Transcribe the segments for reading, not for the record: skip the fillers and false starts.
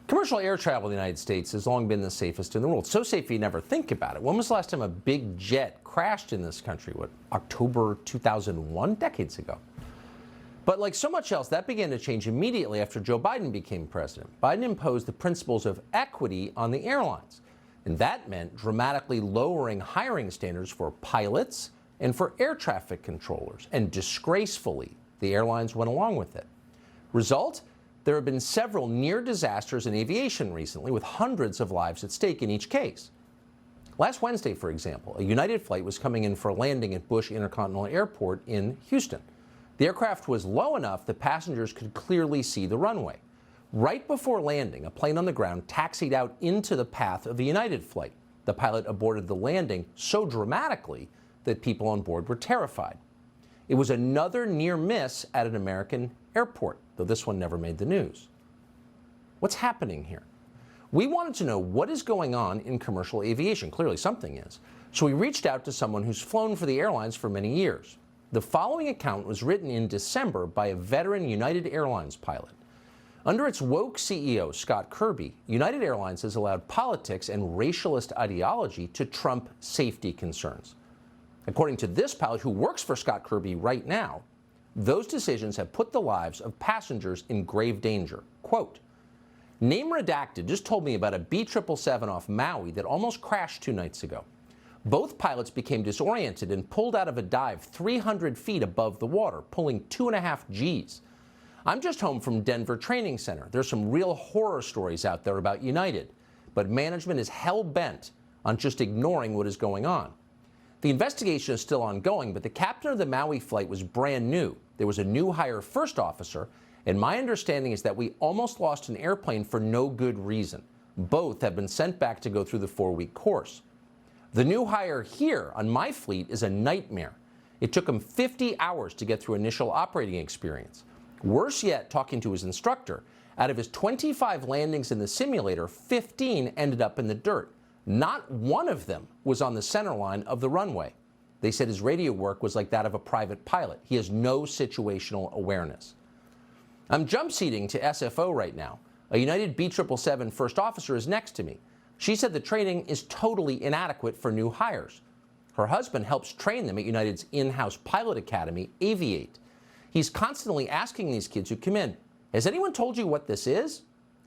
Commercial air travel in the United States has long been the safest in the world. So safe you never think about it. When was the last time a big jet crashed in this country? What, October 2001? Decades ago. But like so much else, that began to change immediately after Joe Biden became president. Biden imposed the principles of equity on the airlines. And that meant dramatically lowering hiring standards for pilots and for air traffic controllers. And disgracefully, the airlines went along with it. Result? There have been several near disasters in aviation recently, with hundreds of lives at stake in each case. Last Wednesday, for example, a United flight was coming in for a landing at Bush Intercontinental Airport in Houston. The aircraft was low enough that passengers could clearly see the runway. Right before landing, a plane on the ground taxied out into the path of the United flight. The pilot aborted the landing so dramatically that people on board were terrified. It was another near miss at an American airport, though this one never made the news. What's happening here? We wanted to know what is going on in commercial aviation. Clearly something is. So we reached out to someone who's flown for the airlines for many years. The following account was written in December by a veteran United Airlines pilot. Under its woke CEO, Scott Kirby, United Airlines has allowed politics and racialist ideology to trump safety concerns. According to this pilot who works for Scott Kirby right now, those decisions have put the lives of passengers in grave danger. Quote, "Name redacted just told me about a B777 off Maui that almost crashed 2 nights ago. Both pilots became disoriented and pulled out of a dive 300 feet above the water, pulling 2.5 Gs. I'm just home from Denver Training Center. There's some real horror stories out there about United, but management is hell-bent on just ignoring what is going on. The investigation is still ongoing, but the captain of the Maui flight was brand new. There was a new hire first officer, and my understanding is that we almost lost an airplane for no good reason. Both have been sent back to go through the 4-week course. The new hire here on my fleet is a nightmare. It took him 50 hours to get through initial operating experience. Worse yet, talking to his instructor, out of his 25 landings in the simulator, 15 ended up in the dirt. Not one of them was on the center line of the runway. They said his radio work was like that of a private pilot. He has no situational awareness. I'm jump seating to SFO right now. A United B777 first officer is next to me. She said the training is totally inadequate for new hires. Her husband helps train them at United's in-house pilot academy, Aviate. He's constantly asking these kids who come in, has anyone told you what this is?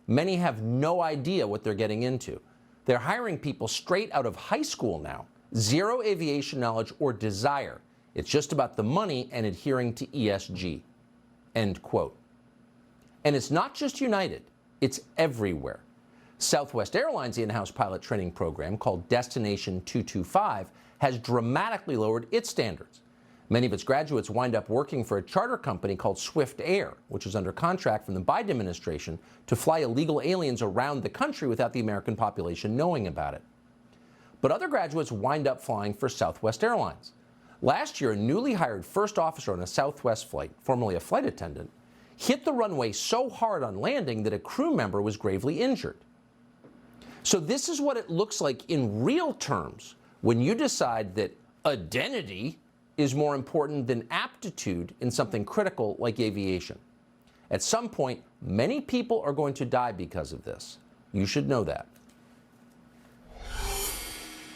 Many have no idea what they're getting into. They're hiring people straight out of high school now. Zero aviation knowledge or desire. It's just about the money and adhering to ESG. End quote. And it's not just United. It's everywhere. Southwest Airlines' in-house pilot training program, called Destination 225, has dramatically lowered its standards. Many of its graduates wind up working for a charter company called Swift Air, which is under contract from the Biden administration to fly illegal aliens around the country without the American population knowing about it. But other graduates wind up flying for Southwest Airlines. Last year, a newly hired first officer on a Southwest flight, formerly a flight attendant, hit the runway so hard on landing that a crew member was gravely injured. So this is what it looks like in real terms when you decide that identity is more important than aptitude in something critical like aviation. At some point, many people are going to die because of this. You should know that.